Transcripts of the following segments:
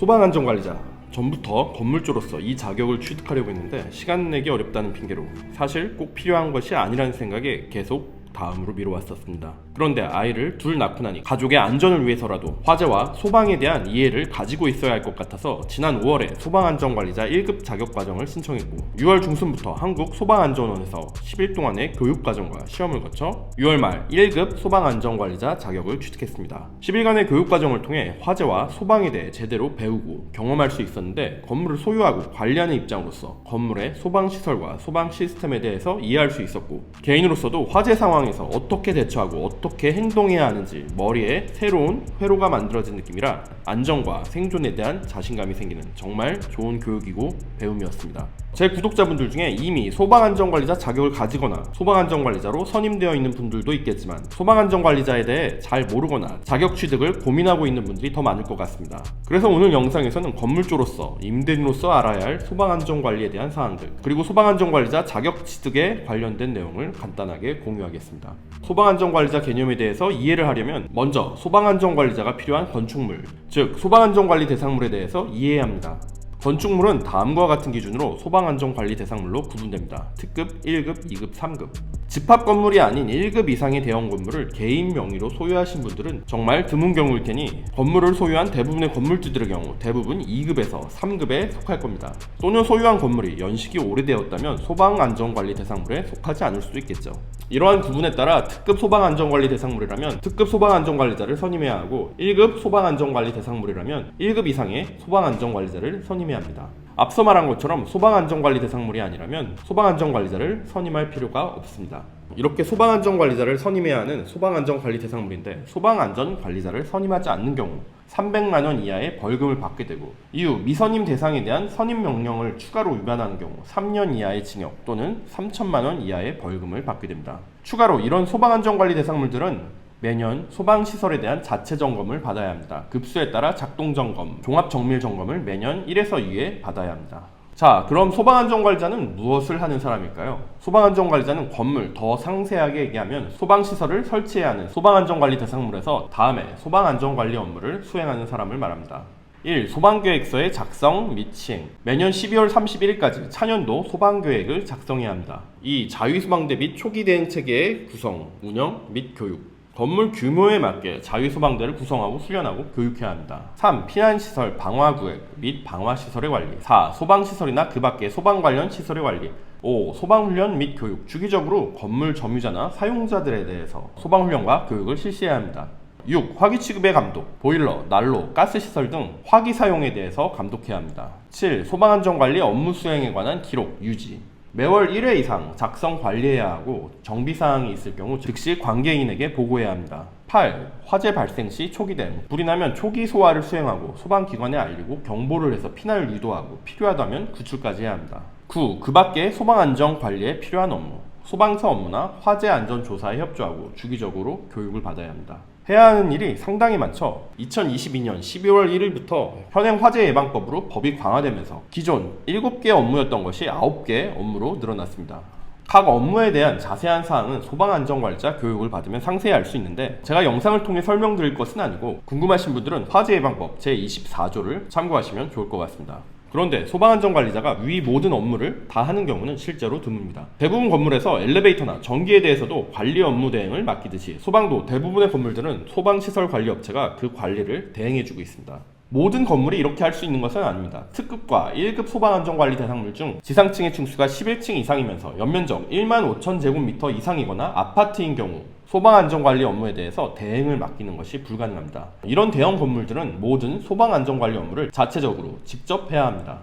소방안전관리자 전부터 건물주로서 이 자격을 취득하려고 했는데 시간 내기 어렵다는 핑계로 사실 꼭 필요한 것이 아니라는 생각에 계속 다음으로 미뤄왔었습니다. 그런데 아이를 둘 낳고 나니 가족의 안전을 위해서라도 화재와 소방에 대한 이해를 가지고 있어야 할 것 같아서 지난 5월에 소방안전관리자 1급 자격과정을 신청했고 6월 중순부터 한국소방안전원에서 10일 동안의 교육과정과 시험을 거쳐 6월 말 1급 소방안전관리자 자격을 취득했습니다. 10일간의 교육과정을 통해 화재와 소방에 대해 제대로 배우고 경험할 수 있었는데 건물을 소유하고 관리하는 입장으로서 건물의 소방시설과 소방 시스템에 대해서 이해할 수 있었고 개인으로서도 화재 상황에서 어떻게 대처하고 어떻게 행동해야 하는지 머리에 새로운 회로가 만들어진 느낌이라 안전과 생존에 대한 자신감이 생기는 정말 좋은 교육이고 배움이었습니다. 제 구독자분들 중에 이미 소방안전관리자 자격을 가지거나 소방안전관리자로 선임되어 있는 분들도 있겠지만 소방안전관리자에 대해 잘 모르거나 자격 취득을 고민하고 있는 분들이 더 많을 것 같습니다. 그래서 오늘 영상에서는 건물주로서 임대인으로서 알아야 할 소방안전관리에 대한 사항들 그리고 소방안전관리자 자격 취득에 관련된 내용을 간단하게 공유하겠습니다. 소방안전관리자 개념에 대해서 이해를 하려면 먼저 소방안전관리자가 필요한 건축물, 즉 소방안전관리 대상물에 대해서 이해해야 합니다. 건축물은 다음과 같은 기준으로 소방안전관리 대상물로 구분됩니다. 특급, 1급, 2급, 3급. 집합 건물이 아닌 1급 이상의 대형 건물을 개인 명의로 소유하신 분들은 정말 드문 경우일 테니 건물을 소유한 대부분의 건물주들의 경우 대부분 2급에서 3급에 속할 겁니다. 또는 소유한 건물이 연식이 오래되었다면 소방안전관리 대상물에 속하지 않을 수도 있겠죠. 이러한 구분에 따라 특급 소방안전관리 대상물이라면 특급 소방안전관리자를 선임해야 하고 1급 소방안전관리 대상물이라면 1급 이상의 소방안전관리자를 선임해야 합니다. 앞서 말한 것처럼 소방안전관리 대상물이 아니라면 소방안전관리자를 선임할 필요가 없습니다. 이렇게 소방안전관리자를 선임해야 하는 소방안전관리 대상물인데 소방안전관리자를 선임하지 않는 경우 300만 원 이하의 벌금을 받게 되고 이후 미선임 대상에 대한 선임 명령을 추가로 위반하는 경우 3년 이하의 징역 또는 3천만 원 이하의 벌금을 받게 됩니다. 추가로 이런 소방안전관리 대상물들은 매년 소방시설에 대한 자체 점검을 받아야 합니다. 급수에 따라 작동점검, 종합정밀점검을 매년 1에서 2회 받아야 합니다. 자, 그럼 소방안전관리자는 무엇을 하는 사람일까요? 소방안전관리자는 건물, 더 상세하게 얘기하면 소방시설을 설치해야 하는 소방안전관리 대상물에서 다음에 소방안전관리 업무를 수행하는 사람을 말합니다. 1. 소방계획서의 작성 및 시행. 매년 12월 31일까지 차년도 소방계획을 작성해야 합니다. 2. 자위소방대 및 초기대응체계의 구성, 운영 및 교육. 건물 규모에 맞게 자위소방대를 구성하고 훈련하고 교육해야 합니다. 3. 피난시설 방화구역 및 방화시설의 관리. 4. 소방시설이나 그 밖의 소방 관련 시설의 관리. 5. 소방훈련 및 교육. 주기적으로 건물 점유자나 사용자들에 대해서 소방훈련과 교육을 실시해야 합니다. 6. 화기취급의 감독, 보일러, 난로, 가스시설 등 화기 사용에 대해서 감독해야 합니다. 7. 소방안전관리 업무 수행에 관한 기록, 유지. 매월 1회 이상 작성 관리해야 하고 정비사항이 있을 경우 즉시 관계인에게 보고해야 합니다. 8. 화재 발생 시 초기 대응. 불이 나면 초기 소화를 수행하고 소방기관에 알리고 경보를 해서 피난을 유도하고 필요하다면 구출까지 해야 합니다. 9. 그 밖에 소방안전 관리에 필요한 업무. 소방서 업무나 화재 안전 조사에 협조하고 주기적으로 교육을 받아야 합니다. 해야 하는 일이 상당히 많죠. 2022년 12월 1일부터 현행 화재 예방법으로 법이 강화되면서 기존 7개 업무였던 것이 9개 업무로 늘어났습니다. 각 업무에 대한 자세한 사항은 소방안전관리자 교육을 받으면 상세히 알 수 있는데 제가 영상을 통해 설명드릴 것은 아니고 궁금하신 분들은 화재 예방법 제24조를 참고하시면 좋을 것 같습니다. 그런데 소방안전관리자가 위 모든 업무를 다 하는 경우는 실제로 드뭅니다. 대부분 건물에서 엘리베이터나 전기에 대해서도 관리 업무 대행을 맡기듯이 소방도 대부분의 건물들은 소방시설 관리업체가 그 관리를 대행해주고 있습니다. 모든 건물이 이렇게 할 수 있는 것은 아닙니다. 특급과 1급 소방안전관리 대상물 중 지상층의 층수가 11층 이상이면서 연면적 1만 5천 제곱미터 이상이거나 아파트인 경우 소방안전관리 업무에 대해서 대행을 맡기는 것이 불가능합니다. 이런 대형 건물들은 모든 소방안전관리 업무를 자체적으로 직접 해야 합니다.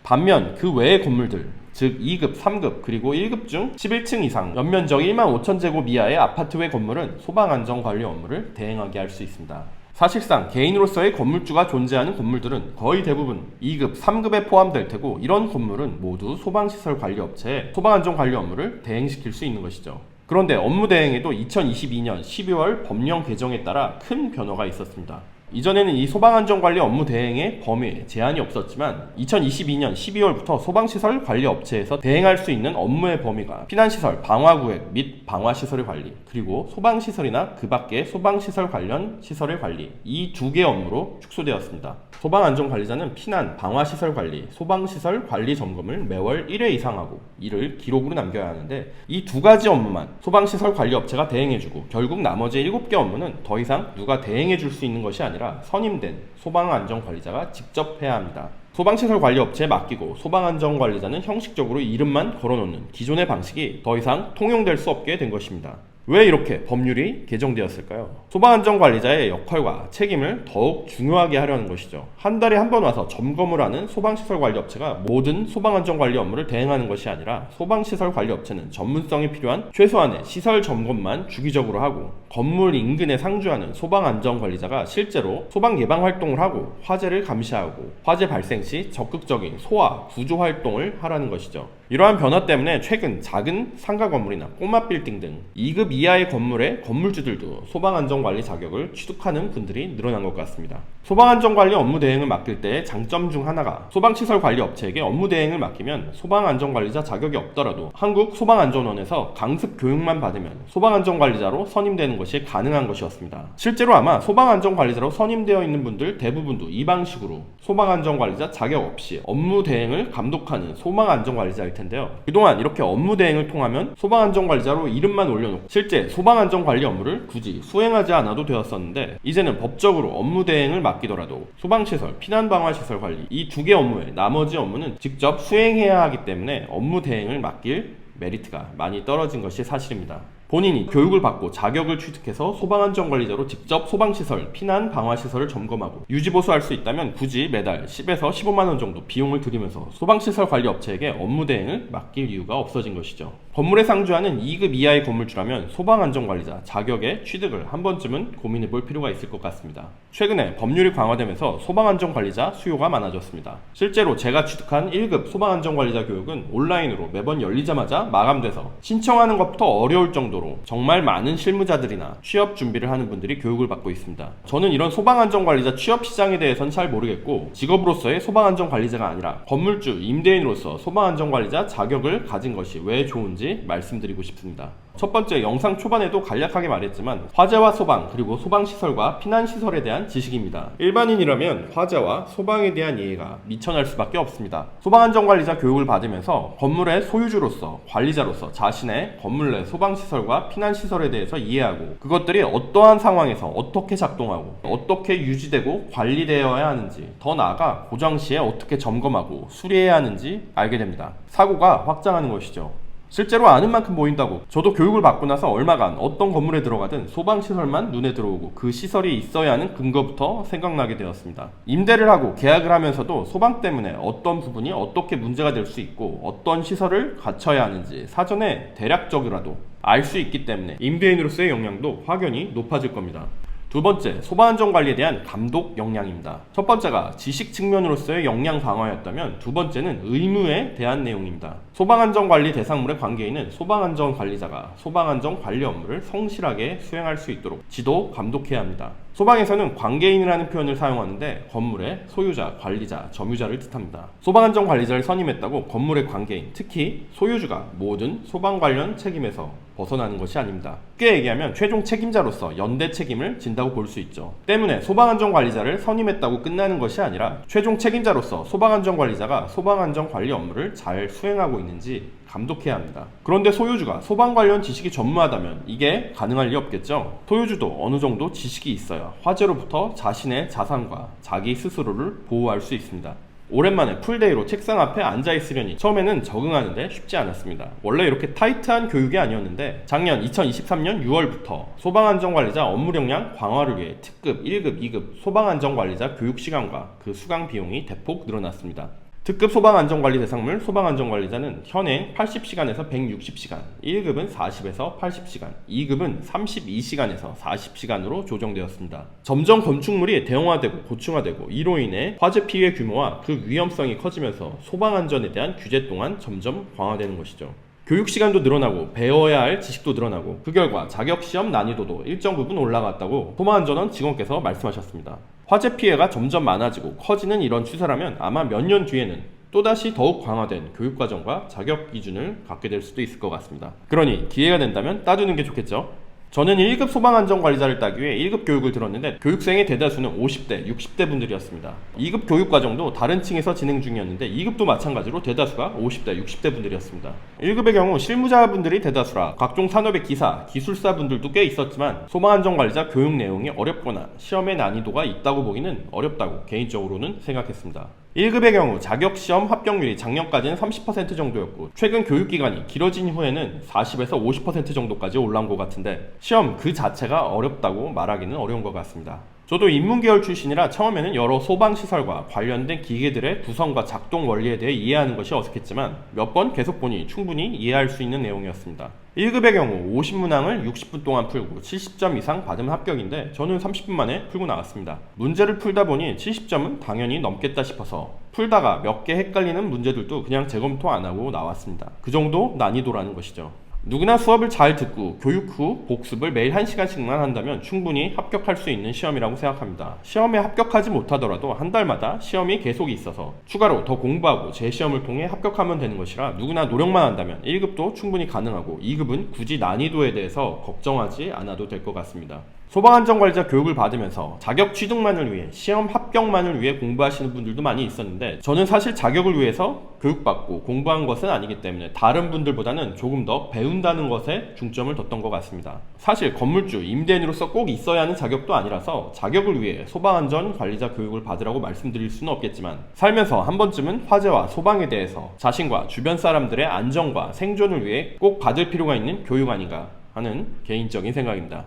반면 그 외의 건물들, 즉 2급, 3급, 그리고 1급 중 11층 이상, 연면적 1만 5천 제곱 이하의 아파트 외 건물은 소방안전관리 업무를 대행하게 할 수 있습니다. 사실상 개인으로서의 건물주가 존재하는 건물들은 거의 대부분 2급, 3급에 포함될 테고 이런 건물은 모두 소방시설 관리업체에 소방안전관리 업무를 대행시킬 수 있는 것이죠. 그런데 업무 대행에도 2022년 12월 법령 개정에 따라 큰 변화가 있었습니다. 이전에는 이 소방안전관리 업무 대행의 범위에 제한이 없었지만 2022년 12월부터 소방시설 관리 업체에서 대행할 수 있는 업무의 범위가 피난시설, 방화구역 및 방화시설의 관리, 그리고 소방시설이나 그 밖의 소방시설 관련 시설의 관리, 이 두 개의 업무로 축소되었습니다. 소방안전관리자는 피난, 방화시설 관리, 소방시설 관리 점검을 매월 1회 이상 하고 이를 기록으로 남겨야 하는데, 이 두 가지 업무만 소방시설 관리 업체가 대행해주고 결국 나머지 7개 업무는 더 이상 누가 대행해줄 수 있는 것이 아니라 선임된 소방안전관리자가 직접 해야 합니다. 소방시설 관리 업체에 맡기고 소방안전관리자는 형식적으로 이름만 걸어놓는 기존의 방식이 더 이상 통용될 수 없게 된 것입니다. 왜 이렇게 법률이 개정되었을까요? 소방안전관리자의 역할과 책임을 더욱 중요하게 하려는 것이죠. 한 달에 한 번 와서 점검을 하는 소방시설 관리 업체가 모든 소방안전관리 업무를 대행하는 것이 아니라, 소방시설 관리 업체는 전문성이 필요한 최소한의 시설 점검만 주기적으로 하고, 건물 인근에 상주하는 소방안전관리자가 실제로 소방 예방 활동을 하고 화재를 감시하고 화재 발생 시 적극적인 소화, 구조 활동을 하라는 것이죠. 이러한 변화 때문에 최근 작은 상가 건물이나 꼬마 빌딩 등 2급 이하의 건물의 건물주들도 소방안전관리 자격을 취득하는 분들이 늘어난 것 같습니다. 소방안전관리 업무 대행을 맡길 때의 장점 중 하나가, 소방시설 관리 업체에게 업무 대행을 맡기면 소방안전관리자 자격이 없더라도 한국소방안전원에서 강습 교육만 받으면 소방안전관리자로 선임되는 것이 가능한 것이었습니다. 실제로 아마 소방안전관리자로 선임되어 있는 분들 대부분도 이 방식으로 소방안전관리자 자격 없이 업무 대행을 감독하는 소방안전관리자일 텐데요. 그동안 이렇게 업무 대행을 통하면 소방안전관리자로 이름만 올려놓고 실제 소방안전관리 업무를 굳이 수행하지 않아도 되었었는데, 이제는 법적으로 업무 대행을 맡기더라도 소방시설, 피난방화시설 관리, 이 두 개 업무 외 나머지 업무는 직접 수행해야 하기 때문에 업무 대행을 맡길 메리트가 많이 떨어진 것이 사실입니다. 본인이 교육을 받고 자격을 취득해서 소방안전관리자로 직접 소방시설, 피난, 방화시설을 점검하고 유지보수할 수 있다면 굳이 매달 10에서 15만원 정도 비용을 들이면서 소방시설 관리 업체에게 업무 대행을 맡길 이유가 없어진 것이죠. 건물에 상주하는 2급 이하의 건물주라면 소방안전관리자 자격의 취득을 한 번쯤은 고민해 볼 필요가 있을 것 같습니다. 최근에 법률이 강화되면서 소방안전관리자 수요가 많아졌습니다. 실제로 제가 취득한 1급 소방안전관리자 교육은 온라인으로 매번 열리자마자 마감돼서 신청하는 것부터 어려울 정도로 정말 많은 실무자들이나 취업 준비를 하는 분들이 교육을 받고 있습니다. 저는 이런 소방안전관리자 취업 시장에 대해서는 잘 모르겠고, 직업으로서의 소방안전관리자가 아니라 건물주, 임대인으로서 소방안전관리자 자격을 가진 것이 왜 좋은지 말씀드리고 싶습니다. 첫 번째, 영상 초반에도 간략하게 말했지만 화재와 소방, 그리고 소방시설과 피난시설에 대한 지식입니다. 일반인이라면 화재와 소방에 대한 이해가 미천할 수밖에 없습니다. 소방안전관리자 교육을 받으면서 건물의 소유주로서, 관리자로서 자신의 건물 내 소방시설과 피난시설에 대해서 이해하고, 그것들이 어떠한 상황에서 어떻게 작동하고 어떻게 유지되고 관리되어야 하는지, 더 나아가 고장 시에 어떻게 점검하고 수리해야 하는지 알게 됩니다. 사고가 확장하는 것이죠. 실제로 아는 만큼 보인다고, 저도 교육을 받고 나서 얼마간 어떤 건물에 들어가든 소방시설만 눈에 들어오고 그 시설이 있어야 하는 근거부터 생각나게 되었습니다. 임대를 하고 계약을 하면서도 소방 때문에 어떤 부분이 어떻게 문제가 될 수 있고 어떤 시설을 갖춰야 하는지 사전에 대략적이라도 알 수 있기 때문에 임대인으로서의 역량도 확연히 높아질 겁니다. 두 번째, 소방안전관리에 대한 감독 역량입니다. 첫 번째가 지식 측면으로서의 역량 강화였다면, 두 번째는 의무에 대한 내용입니다. 소방안전관리 대상물의 관계인은 소방안전관리자가 소방안전관리 업무를 성실하게 수행할 수 있도록 지도, 감독해야 합니다. 소방에서는 관계인이라는 표현을 사용하는데 건물의 소유자, 관리자, 점유자를 뜻합니다. 소방안전관리자를 선임했다고 건물의 관계인, 특히 소유주가 모든 소방 관련 책임에서 벗어나는 것이 아닙니다. 쉽게 얘기하면 최종 책임자로서 연대 책임을 진다고 볼 수 있죠. 때문에 소방안전관리자를 선임했다고 끝나는 것이 아니라 최종 책임자로서 소방안전관리자가 소방안전관리 업무를 잘 수행하고 있는지 감독해야 합니다. 그런데 소유주가 소방 관련 지식이 전무하다면 이게 가능할 리 없겠죠. 소유주도 어느 정도 지식이 있어야 화재로부터 자신의 자산과 자기 스스로를 보호할 수 있습니다. 오랜만에 풀데이로 책상 앞에 앉아있으려니 처음에는 적응하는데 쉽지 않았습니다. 원래 이렇게 타이트한 교육이 아니었는데 작년 2023년 6월부터 소방안전관리자 업무 역량 강화를 위해 특급 1급, 2급 소방안전관리자 교육 시간과 그 수강 비용이 대폭 늘어났습니다. 특급 소방안전관리 대상물 소방안전관리자는 현행 80시간에서 160시간, 1급은 40에서 80시간, 2급은 32시간에서 40시간으로 조정되었습니다. 점점 건축물이 대형화되고 고층화되고 이로 인해 화재 피해 규모와 그 위험성이 커지면서 소방안전에 대한 규제 또한 점점 강화되는 것이죠. 교육 시간도 늘어나고 배워야 할 지식도 늘어나고 그 결과 자격시험 난이도도 일정 부분 올라갔다고 소방안전원 직원께서 말씀하셨습니다. 화재 피해가 점점 많아지고 커지는 이런 추세라면 아마 몇 년 뒤에는 또다시 더욱 강화된 교육과정과 자격 기준을 갖게 될 수도 있을 것 같습니다. 그러니 기회가 된다면 따두는 게 좋겠죠. 저는 1급 소방안전관리자를 따기 위해 1급 교육을 들었는데 교육생의 대다수는 50대, 60대 분들이었습니다. 2급 교육과정도 다른 층에서 진행 중이었는데 2급도 마찬가지로 대다수가 50대, 60대 분들이었습니다. 1급의 경우 실무자분들이 대다수라 각종 산업의 기사, 기술사 분들도 꽤 있었지만 소방안전관리자 교육 내용이 어렵거나 시험의 난이도가 있다고 보기는 어렵다고 개인적으로는 생각했습니다. 1급의 경우 자격시험 합격률이 작년까지는 30% 정도였고 최근 교육기간이 길어진 후에는 40에서 50% 정도까지 올라온 것 같은데 시험 그 자체가 어렵다고 말하기는 어려운 것 같습니다. 저도 인문계열 출신이라 처음에는 여러 소방시설과 관련된 기계들의 구성과 작동 원리에 대해 이해하는 것이 어색했지만 몇 번 계속 보니 충분히 이해할 수 있는 내용이었습니다. 1급의 경우 50문항을 60분 동안 풀고 70점 이상 받으면 합격인데 저는 30분 만에 풀고 나왔습니다. 문제를 풀다 보니 70점은 당연히 넘겠다 싶어서 풀다가 몇 개 헷갈리는 문제들도 그냥 재검토 안 하고 나왔습니다. 그 정도 난이도라는 것이죠. 누구나 수업을 잘 듣고 교육 후 복습을 매일 1시간씩만 한다면 충분히 합격할 수 있는 시험이라고 생각합니다. 시험에 합격하지 못하더라도 한 달마다 시험이 계속 있어서 추가로 더 공부하고 재시험을 통해 합격하면 되는 것이라 누구나 노력만 한다면 1급도 충분히 가능하고 2급은 굳이 난이도에 대해서 걱정하지 않아도 될 것 같습니다. 소방안전관리자 교육을 받으면서 자격 취득만을 위해 시험 합격만을 위해 공부하시는 분들도 많이 있었는데 저는 사실 자격을 위해서 교육받고 공부한 것은 아니기 때문에 다른 분들보다는 조금 더 배운다는 것에 중점을 뒀던 것 같습니다. 사실 건물주, 임대인으로서 꼭 있어야 하는 자격도 아니라서 자격을 위해 소방안전관리자 교육을 받으라고 말씀드릴 수는 없겠지만 살면서 한 번쯤은 화재와 소방에 대해서 자신과 주변 사람들의 안전과 생존을 위해 꼭 받을 필요가 있는 교육 아닌가 하는 개인적인 생각입니다.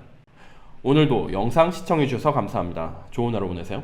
오늘도 영상 시청해주셔서 감사합니다. 좋은 하루 보내세요.